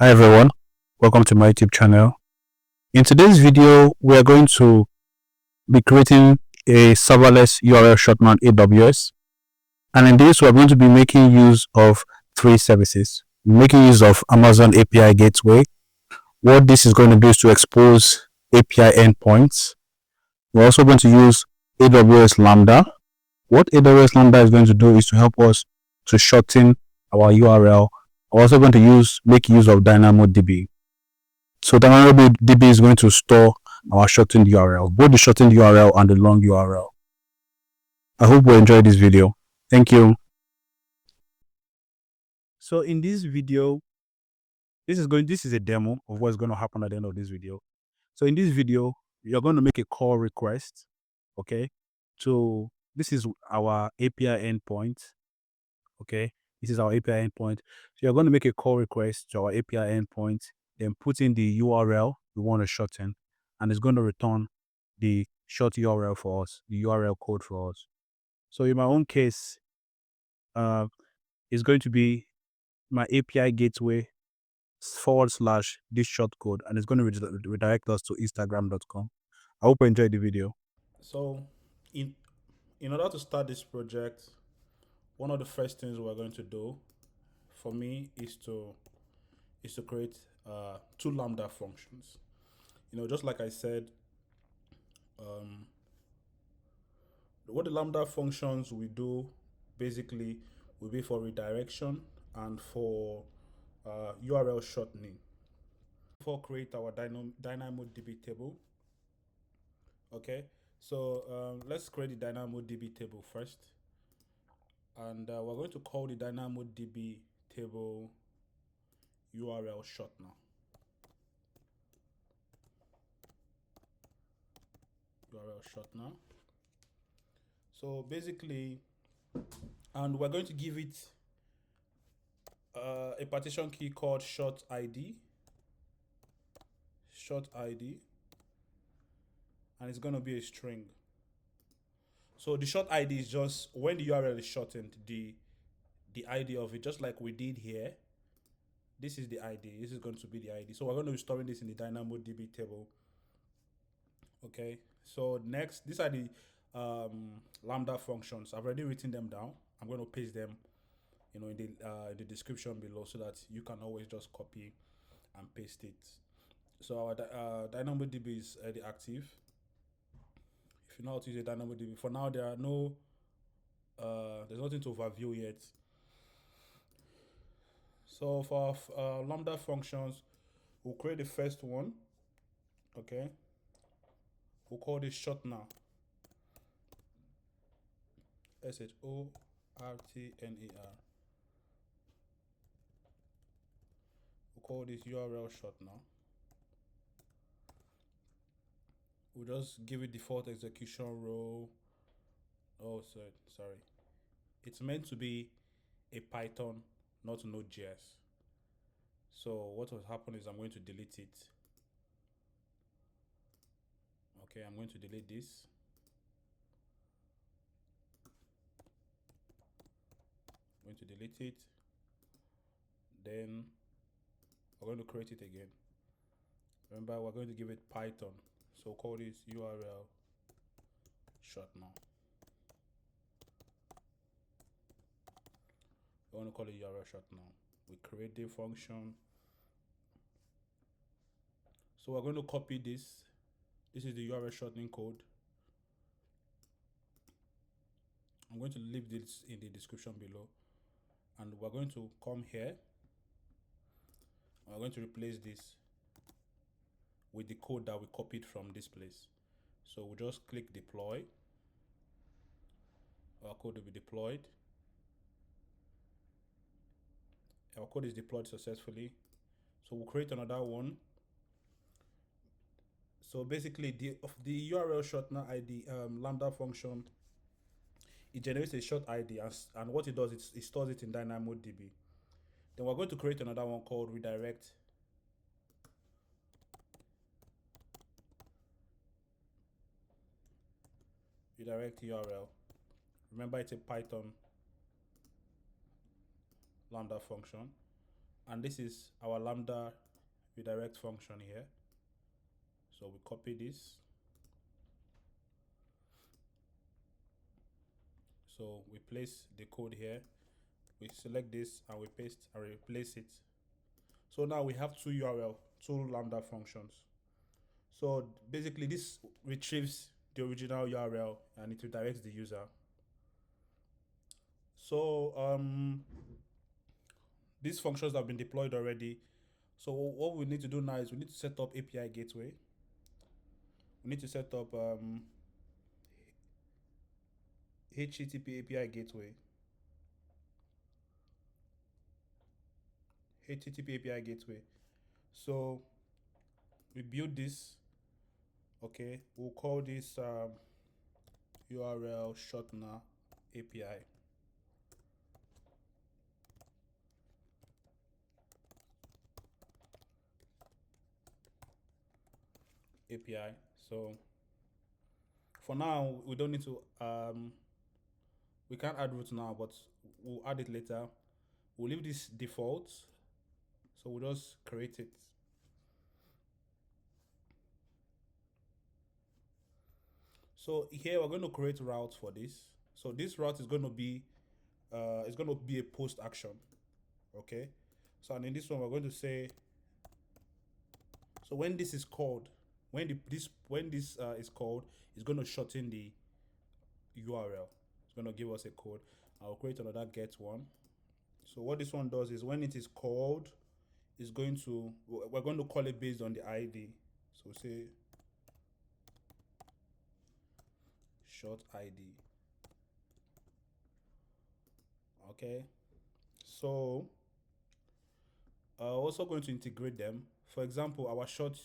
Hi everyone, welcome to my YouTube channel. In today's video, we are going to be creating a serverless URL shortener on AWS. And in this, we're going to be making use of three services. Making use of Amazon API Gateway. What this is going to do is to expose API endpoints. We're also going to use AWS Lambda. What AWS Lambda is going to do is to help us to shorten our URL. We're also going to make use of DynamoDB. So DynamoDB is going to store our shortened URL, both the shortened URL and the long URL. I hope you enjoyed this video. Thank you. So in this video, this is a demo of what's going to happen at the end of this video. So in this video, you're going to make a call request. Okay. So this is our API endpoint. Okay. This is our API endpoint. So you're going to make a call request to our API endpoint, then put in the URL we want to shorten, and it's going to return the short URL for us, the URL code for us. So in my own case, it's going to be my API gateway / this short code, and it's going to redirect us to instagram.com. I hope you enjoyed the video. So in order to start this project, one of the first things we're going to do for me is to create two Lambda functions. Just like I said, what the Lambda functions we do basically will be for redirection and for URL shortening. Before create our DynamoDB table. Okay, so let's create the DynamoDB table first. And we're going to call the DynamoDB table URL shortener. URL shortener. So basically, and we're going to give it a partition key called short ID, and it's going to be a string. So the short ID is just when the URL is shortened, the ID of it, just like we did here. This is the ID. This is going to be the ID. So we're going to be storing this in the DynamoDB table. Okay. So next, these are the Lambda functions. I've already written them down. I'm going to paste them, in the description below, so that you can always just copy and paste it. So our DynamoDB is already active. If you know how to use a DynamoDB, for now there are no, there's nothing to overview yet. So for Lambda functions, we'll create the first one. Okay. We'll call this shortener. SHORTNER. We'll call this URL shortener. We'll just give it default execution role. Oh, sorry. It's meant to be a Python, not Node.js. So what will happen is I'm going to delete it. Okay, I'm going to delete this. I'm going to delete it. Then we're going to create it again. Remember, we're going to give it Python. So call this URL shortener. We're going to call it URL shortener. We create the function. So we're going to copy this. This is the URL shortening code. I'm going to leave this in the description below. And we're going to come here. We're going to replace this with the code that we copied from this place. So we'll just click deploy. Our code will be deployed. Our code is deployed successfully. So we'll create another one. So basically, the URL shortener ID Lambda function, it generates a short ID, and what it does is it stores it in DynamoDB. Then we're going to create another one called redirect. Redirect URL. Remember, it's a Python Lambda function. and this is our Lambda redirect function here. So we copy this. So we place the code here. We select this and we paste and replace it. So now we have two Lambda functions. So basically this retrieves the original URL and it redirects the user. So these functions have been deployed already. So what we need to do now is we need to set up API gateway. We need to set up HTTP API gateway. HTTP API gateway. So we build this. Okay, we'll call this URL Shortener API. API. So for now, we don't need to we can't add root now, but we'll add it later. We'll leave this default. So we'll just create it. So here we're going to create routes for this. So this route is going to be a post action. Okay. So and in this one we're going to say, so when this is called, when this is called, it's going to shorten the URL. It's going to give us a code. I'll create another get one. So what this one does is when it is called, we're going to call it based on the ID. So say short ID. Okay. So also going to integrate them. For example, our short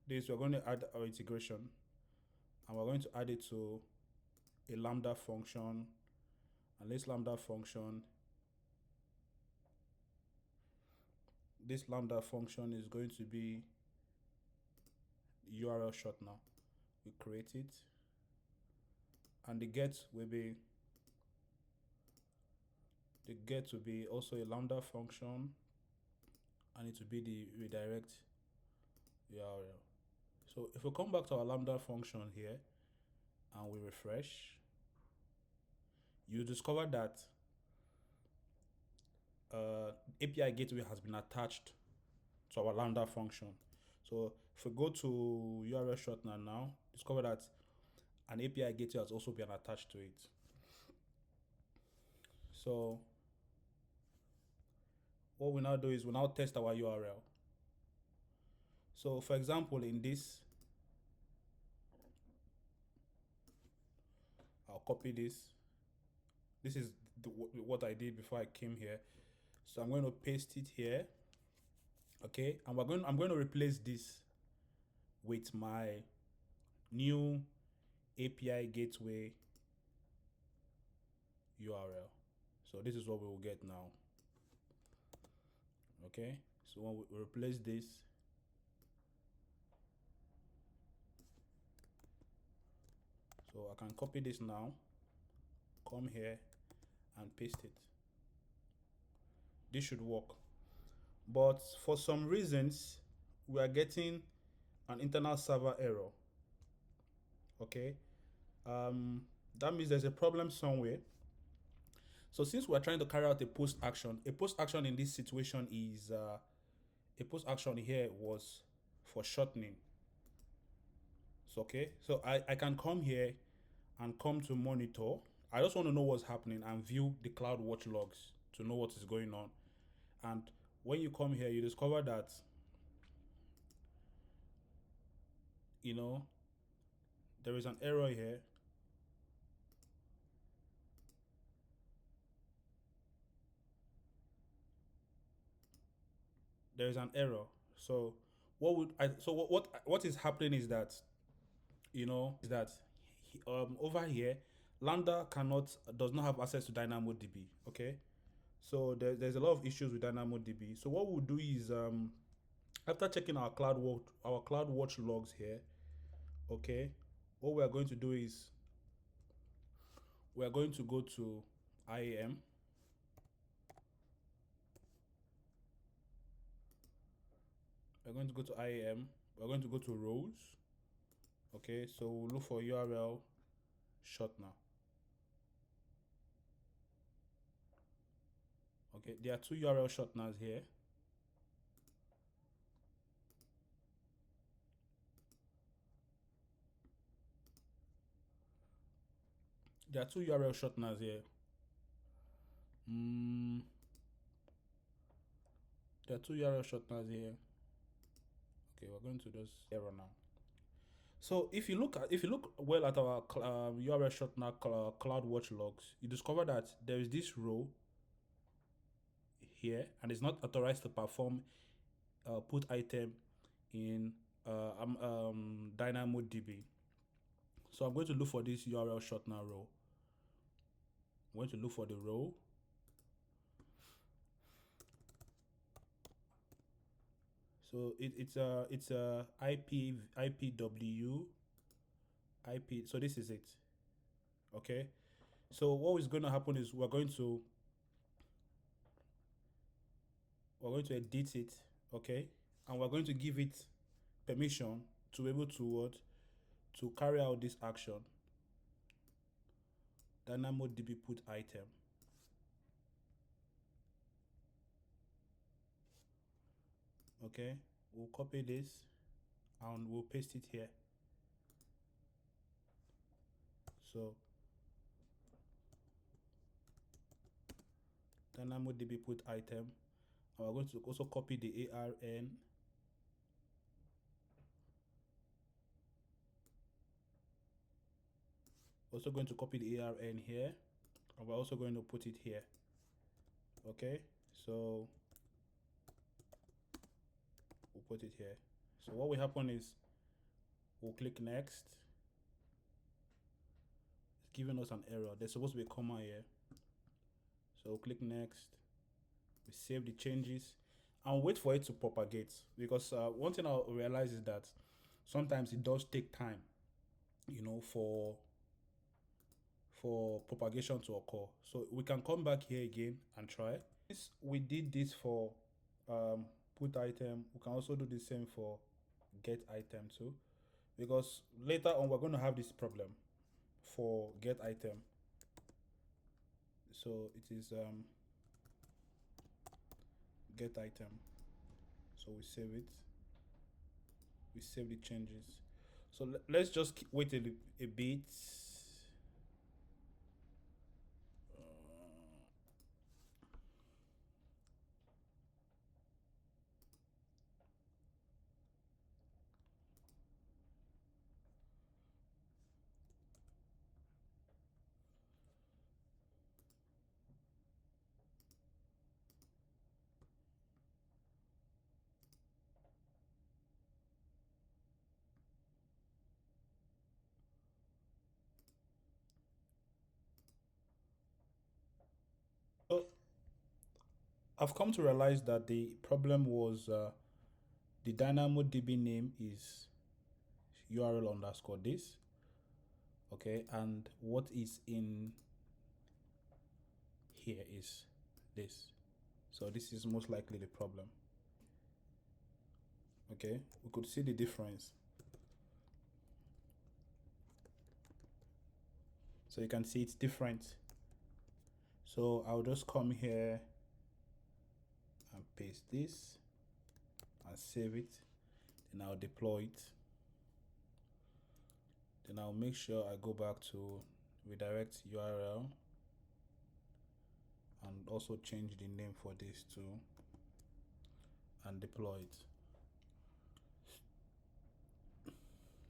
this, we're going to add our integration, and we're going to add it to a Lambda function, and this Lambda function is going to be URL shortener. We create it, and the get will be also a Lambda function, and it will be the redirect URL. So if we come back to our Lambda function here and we refresh, you discover that API gateway has been attached to our Lambda function. So if we go to URL shortener now, discover that an API gateway has also been attached to it. So what we now do is we now test our URL. So for example, in this, I'll copy this. This is what I did before I came here. So I'm going to paste it here. Okay, and I'm going to replace this with my new API gateway URL. So this is what we will get now. Okay, so when we replace this, so I can copy this now, come here and paste it. This should work. But for some reasons, we are getting an internal server error. Okay, that means there's a problem somewhere. So since we're trying to carry out a post action in this situation is a post action here was for shortening. So okay, so I can come here and come to monitor. I just want to know what's happening and view the CloudWatch logs to know what is going on. And when you come here, you discover that, you know, there is an error here. There is an error. So what is happening is that, you know, over here, Lambda does not have access to DynamoDB. Okay, so there's a lot of issues with DynamoDB. So what we'll do is after checking our CloudWatch logs here, okay, what we are going to do is we are going to go to IAM. We're going to go to IAM. We're going to go to roles. Okay, so we'll look for URL shortener. Okay, there are two URL shorteners here. There are two URL shorteners here. There are two URL shorteners here. Okay, we're going to just error now. So if you look well at our URL shortener CloudWatch logs, you discover that there is this row here, and it's not authorized to perform put item in DynamoDB. So I'm going to look for this URL shortener row. I'm going to look for the row. So it's a IPW IP. So this is it. Okay. So what is going to happen is we're going to edit it. Okay, and we're going to give it permission to be able to carry out this action. DynamoDB put item. Okay, we'll copy this and we'll paste it here. So DynamoDB put item, and we're going to also copy the ARN. Also going to copy the ARN here, and we're also going to put it here. Okay, so we'll put it here. So what will happen is we'll click next. It's giving us an error. There's supposed to be a comma here. So we'll click next. We save the changes and wait for it to propagate, because one thing I realize is that sometimes it does take time, you know, for propagation to occur. So we can come back here again and try. We did this for put item. We can also do the same for get item too, because later on we're going to have this problem for get item. So it is get item. So we save it. We save the changes. So let's just wait a bit. So I've come to realize that the problem was the DynamoDB name is URL underscore this. Okay, and what is in here is this. So this is most likely the problem. Okay, we could see the difference. So you can see it's different. So I'll just come here and paste this and save it. Then I'll deploy it. Then I'll make sure I go back to redirect URL and also change the name for this too and deploy it.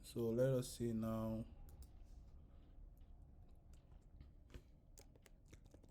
So let us see now.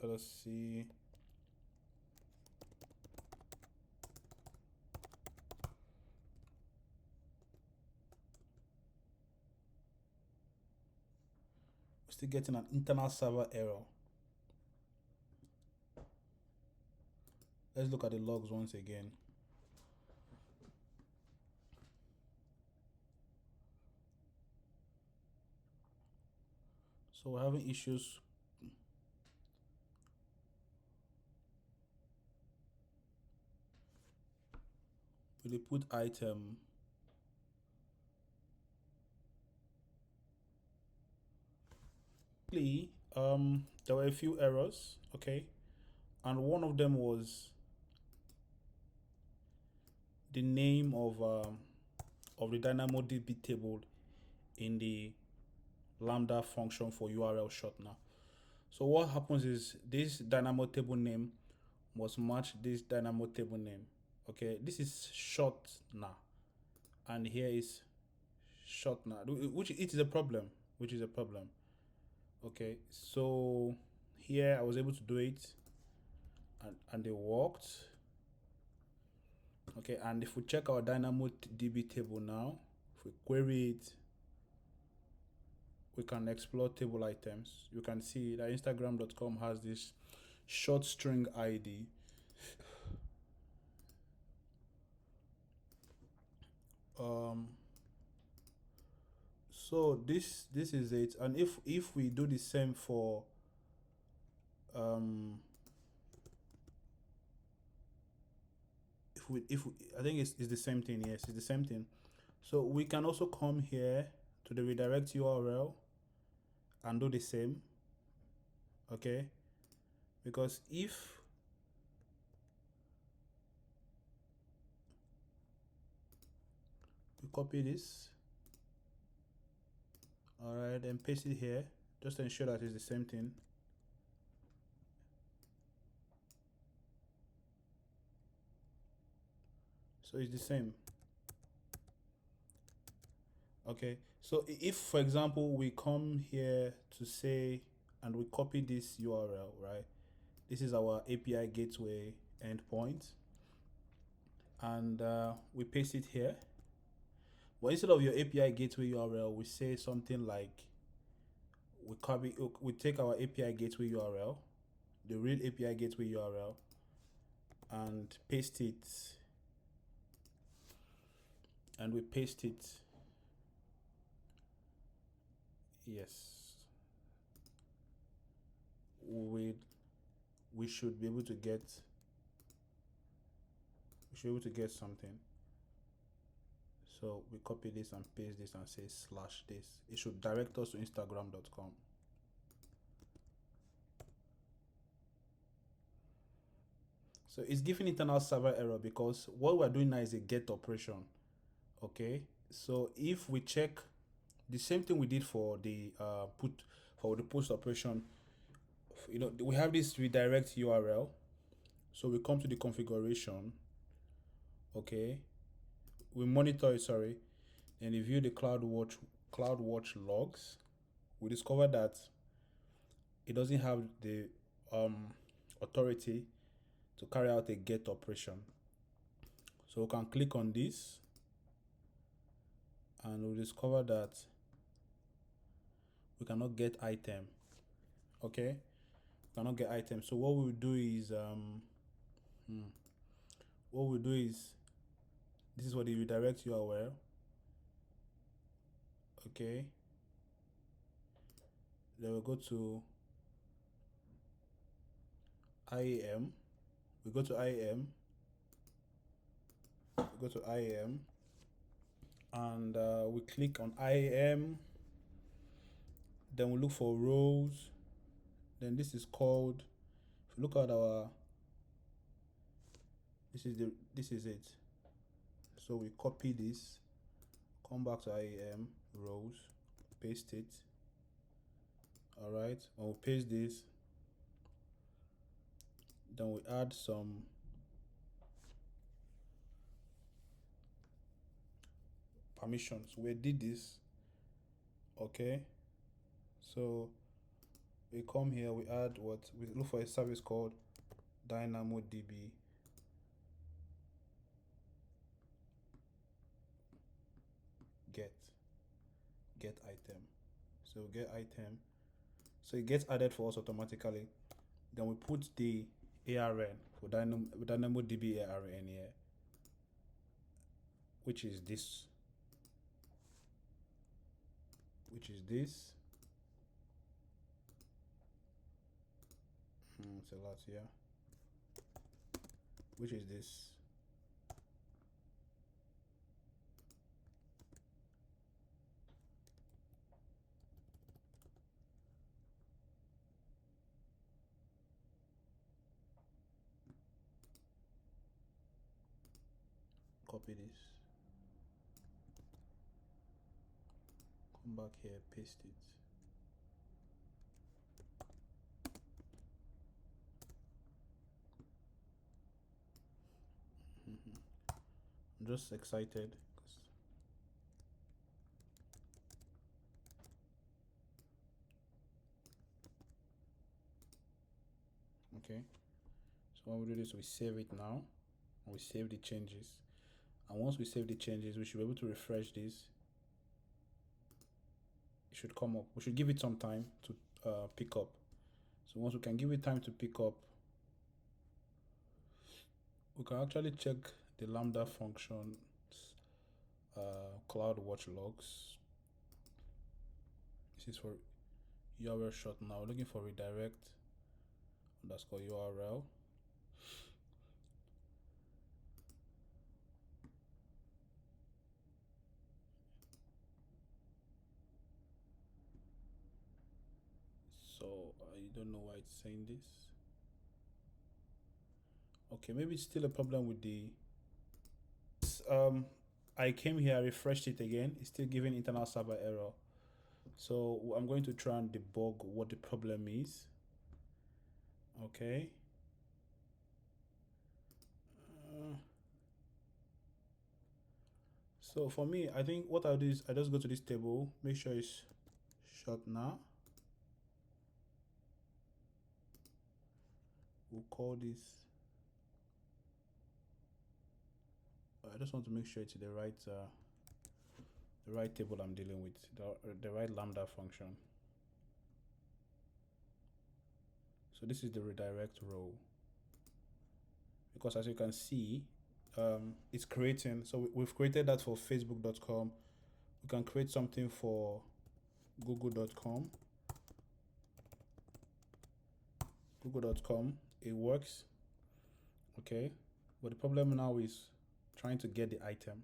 Let us see. We're still getting an internal server error. Let's look at the logs once again. So we're having issues. we'll put item. There were a few errors, okay, and one of them was the name of the DynamoDB table in the Lambda function for URL shortener. So what happens is this Dynamo table name must match this Dynamo table name. Okay, this is shortener, and here is shortener, which it is a problem. Okay, so here I was able to do it, and it worked. Okay, and if we check our DynamoDB table now, if we query it, we can explore table items. You can see that Instagram.com has this short string ID. So this is it, and if we do the same for if we I think it's the same thing. Yes, it's the same thing. So we can also come here to the redirect URL and do the same. Okay, because if we copy this, all right, and paste it here, just to ensure that it's the same thing. So it's the same. Okay, so if for example we come here to say, and we copy this URL, right? This is our API gateway endpoint, and we paste it here. But instead of your API gateway URL, we say something like we take our API gateway URL, the real API gateway URL, and paste it, and we paste it. Yes, we should be able to get something. So we copy this and paste this and say slash this. It should direct us to Instagram.com. So it's giving internal server error because what we're doing now is a get operation. Okay, so if we check the same thing we did for the post operation, we have this redirect URL. So we come to the configuration. Okay, we monitor it, sorry, and review the CloudWatch logs. We discover that it doesn't have the authority to carry out a get operation. So we can click on this, and we'll discover that we cannot get item. Okay, we cannot get item. So what we'll do is this is what the redirect URL. Okay, then we'll go to IAM. We go to IAM. And we click on IAM. Then we look for rows. Then this is called, if you look at our, this is it. So we copy this, come back to IAM, rows, paste it. All right, and we'll paste this. Then we add some permissions. We did this. Okay, so we come here, we add we look for a service called DynamoDB get item. So get item, so it gets added for us automatically. Then we put the ARN for DynamoDB ARN here, which is this. It's a lot here. Which is this. copy this, come back here, paste it. I'm just excited. Okay, so when we do this, we save it now, and we save the changes. And once we save the changes, we should be able to refresh this. It should come up. We should give it some time to pick up. So once we can give it time to pick up, we can actually check the Lambda functions CloudWatch logs. This is for URL shortener. We're looking for redirect underscore URL. So I don't know why it's saying this. Okay, maybe it's still a problem with the I came here, I refreshed it again, it's still giving internal server error. So I'm going to try and debug what the problem is. Okay. So for me, I think what I'll do is I just go to this table, make sure it's Shortener. We'll call this. I just want to make sure it's the right table I'm dealing with, the right Lambda function. So this is the redirect row, because as you can see, it's creating. So we've created that for facebook.com. We can create something for google.com. google.com, it works. Okay, but the problem now is trying to get the item.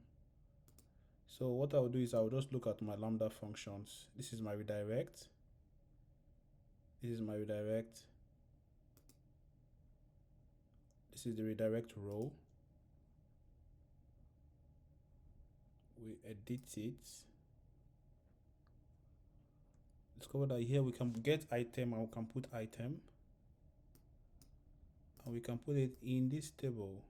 So what I'll do is I'll just look at my Lambda functions. This is my redirect. This is my redirect. This is the redirect row. We edit it. Discover that here we can get item and we can put item. And we can put it in this table.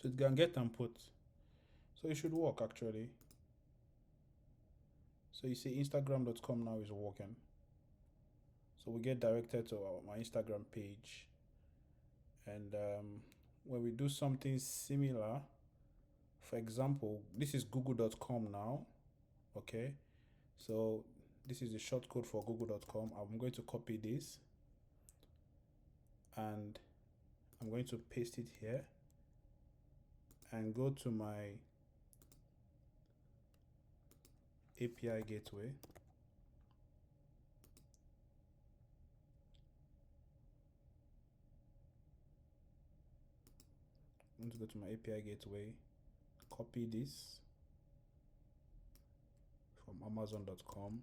So it can get and put. So it should work actually. So you see Instagram.com now is working. So we get directed to my Instagram page. And when we do something similar, for example, this is google.com now. Okay. So this is the shortcode for google.com. I'm going to copy this and I'm going to paste it here and go to my API gateway. I'm going to go to my API gateway, copy this from amazon.com,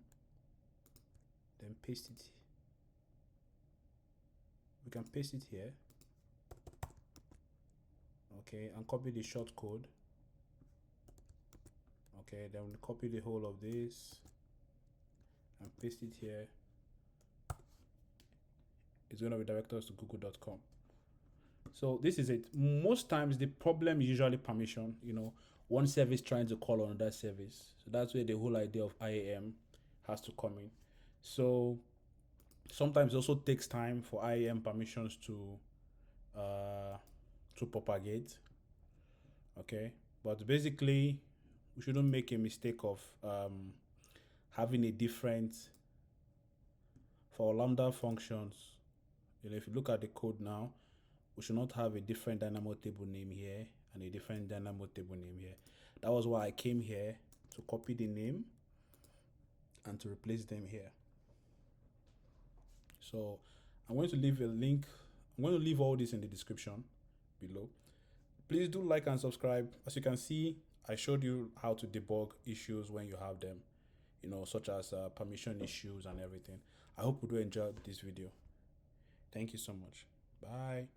then paste it. We can paste it here. Okay, and copy the shortcode. Okay, then we copy the whole of this and paste it here. It's going to redirect us to google.com. So this is it. Most times the problem is usually permission, one service trying to call on that service. So that's where the whole idea of IAM has to come in. So sometimes it also takes time for IAM permissions to propagate. Okay, but basically we shouldn't make a mistake of having a different for Lambda functions. If you look at the code now, we should not have a different Dynamo table name here and a different Dynamo table name here. That was why I came here to copy the name and to replace them here. So I'm going to leave a link. I'm going to leave all this in the description. below. Please do like and subscribe. As you can see, I showed you how to debug issues when you have them, such as permission issues and everything. I hope you do enjoy this video. Thank you so much. Bye.